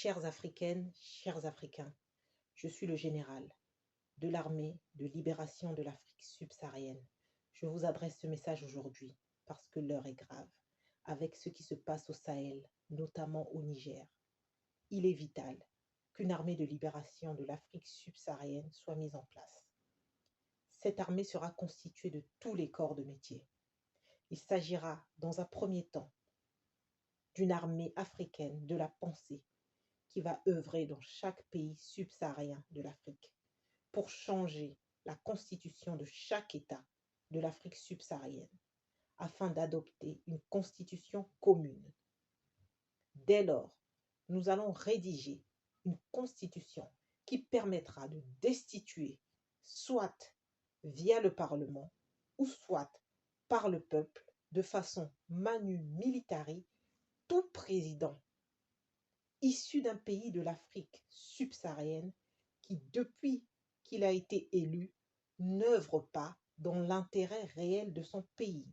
Chères Africaines, chers Africains, je suis le général de l'armée de libération de l'Afrique subsaharienne. Je vous adresse ce message aujourd'hui parce que l'heure est grave avec ce qui se passe au Sahel, notamment au Niger. Il est vital qu'une armée de libération de l'Afrique subsaharienne soit mise en place. Cette armée sera constituée de tous les corps de métier. Il s'agira, dans un premier temps, d'une armée africaine de la pensée qui va œuvrer dans chaque pays subsaharien de l'Afrique pour changer la constitution de chaque État de l'Afrique subsaharienne afin d'adopter une constitution commune. Dès lors, nous allons rédiger une constitution qui permettra de destituer, soit via le Parlement, ou soit par le peuple, de façon manu militari, tout président issu d'un pays de l'Afrique subsaharienne qui, depuis qu'il a été élu, n'œuvre pas dans l'intérêt réel de son pays,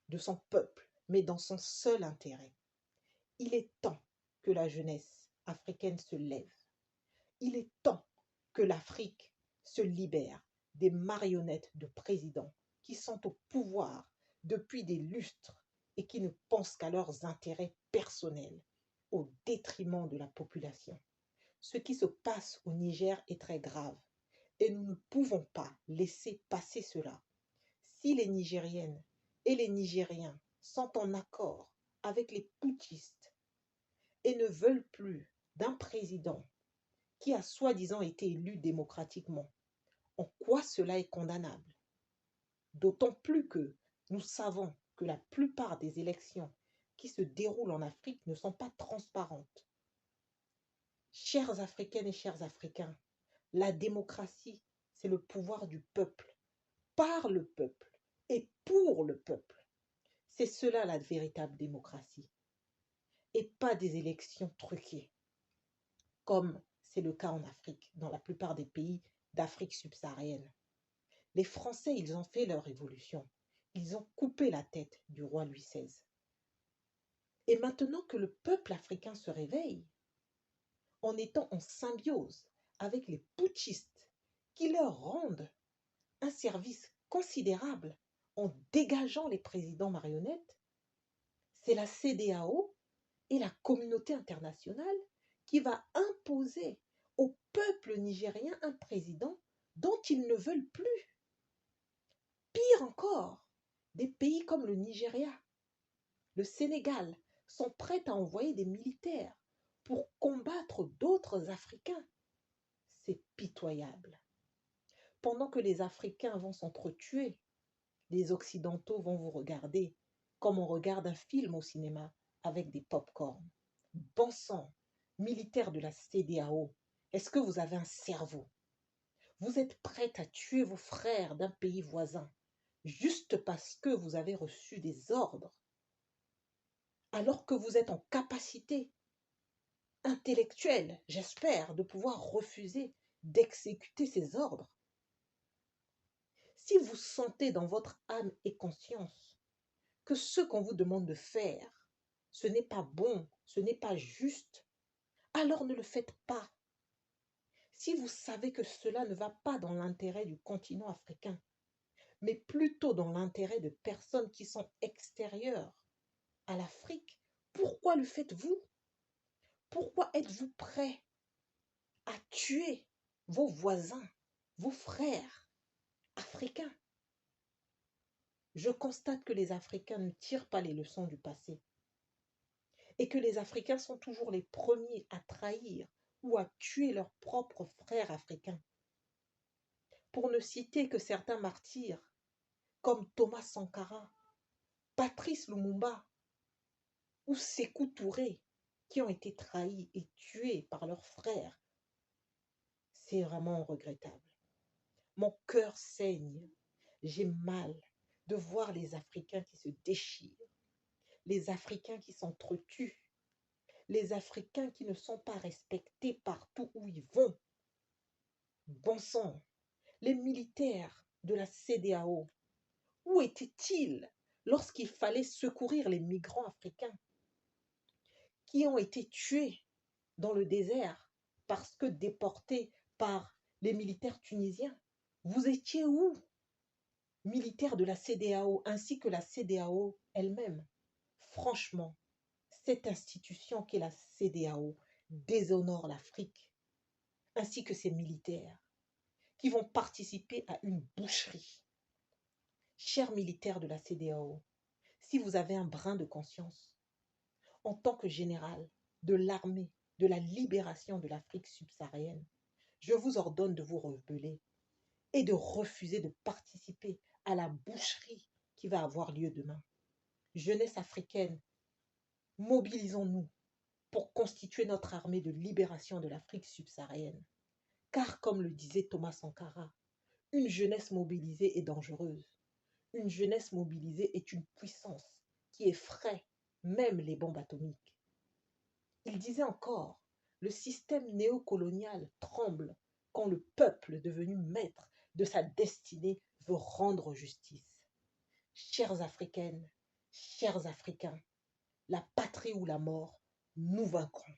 de son peuple, mais dans son seul intérêt. Il est temps que la jeunesse africaine se lève. Il est temps que l'Afrique se libère des marionnettes de présidents qui sont au pouvoir depuis des lustres et qui ne pensent qu'à leurs intérêts personnels au détriment de la population. Ce qui se passe au Niger est très grave et nous ne pouvons pas laisser passer cela. Si les Nigériennes et les Nigériens sont en accord avec les putschistes et ne veulent plus d'un président qui a soi-disant été élu démocratiquement, en quoi cela est condamnable? D'autant plus que nous savons que la plupart des élections qui se déroulent en Afrique ne sont pas transparentes. Chères Africaines et chers Africains, la démocratie, c'est le pouvoir du peuple, par le peuple et pour le peuple. C'est cela la véritable démocratie, et pas des élections truquées, comme c'est le cas en Afrique, dans la plupart des pays d'Afrique subsaharienne. Les Français, ils ont fait leur révolution. Ils ont coupé la tête du roi Louis XVI. Et maintenant que le peuple africain se réveille, en étant en symbiose avec les putschistes qui leur rendent un service considérable en dégageant les présidents marionnettes, c'est la CEDEAO et la communauté internationale qui va imposer au peuple nigérien un président dont ils ne veulent plus. Pire encore, des pays comme le Nigeria, le Sénégal sont prêts à envoyer des militaires pour combattre d'autres Africains. C'est pitoyable. Pendant que les Africains vont s'entretuer, les Occidentaux vont vous regarder comme on regarde un film au cinéma avec des pop-corn. Bon sang, militaires de la CEDEAO, est-ce que vous avez un cerveau? Vous êtes prêts à tuer vos frères d'un pays voisin juste parce que vous avez reçu des ordres, alors que vous êtes en capacité intellectuelle, j'espère, de pouvoir refuser d'exécuter ces ordres. Si vous sentez dans votre âme et conscience que ce qu'on vous demande de faire, ce n'est pas bon, ce n'est pas juste, alors ne le faites pas. Si vous savez que cela ne va pas dans l'intérêt du continent africain, mais plutôt dans l'intérêt de personnes qui sont extérieures à l'Afrique, pourquoi le faites-vous? Pourquoi êtes-vous prêt à tuer vos voisins, vos frères africains? Je constate que les Africains ne tirent pas les leçons du passé et que les Africains sont toujours les premiers à trahir ou à tuer leurs propres frères africains. Pour ne citer que certains martyrs, comme Thomas Sankara, Patrice Lumumba ou Sékou Touré, qui ont été trahis et tués par leurs frères. C'est vraiment regrettable. Mon cœur saigne. J'ai mal de voir les Africains qui se déchirent, les Africains qui s'entretuent, les Africains qui ne sont pas respectés partout où ils vont. Bon sang, les militaires de la CEDEAO, où étaient-ils lorsqu'il fallait secourir les migrants africains qui ont été tués dans le désert parce que déportés par les militaires tunisiens. Vous étiez où, militaires de la CEDEAO, ainsi que la CEDEAO elle-même? Franchement, cette institution qu'est la CEDEAO déshonore l'Afrique, ainsi que ses militaires, qui vont participer à une boucherie. Chers militaires de la CEDEAO, si vous avez un brin de conscience, en tant que général de l'armée de la libération de l'Afrique subsaharienne, je vous ordonne de vous rebeller et de refuser de participer à la boucherie qui va avoir lieu demain. Jeunesse africaine, mobilisons-nous pour constituer notre armée de libération de l'Afrique subsaharienne. Car, comme le disait Thomas Sankara, une jeunesse mobilisée est dangereuse. Une jeunesse mobilisée est une puissance qui effraie même les bombes atomiques. Il disait encore, le système néocolonial tremble quand le peuple devenu maître de sa destinée veut rendre justice. Chères Africaines, chers Africains, la patrie ou la mort, nous vaincrons.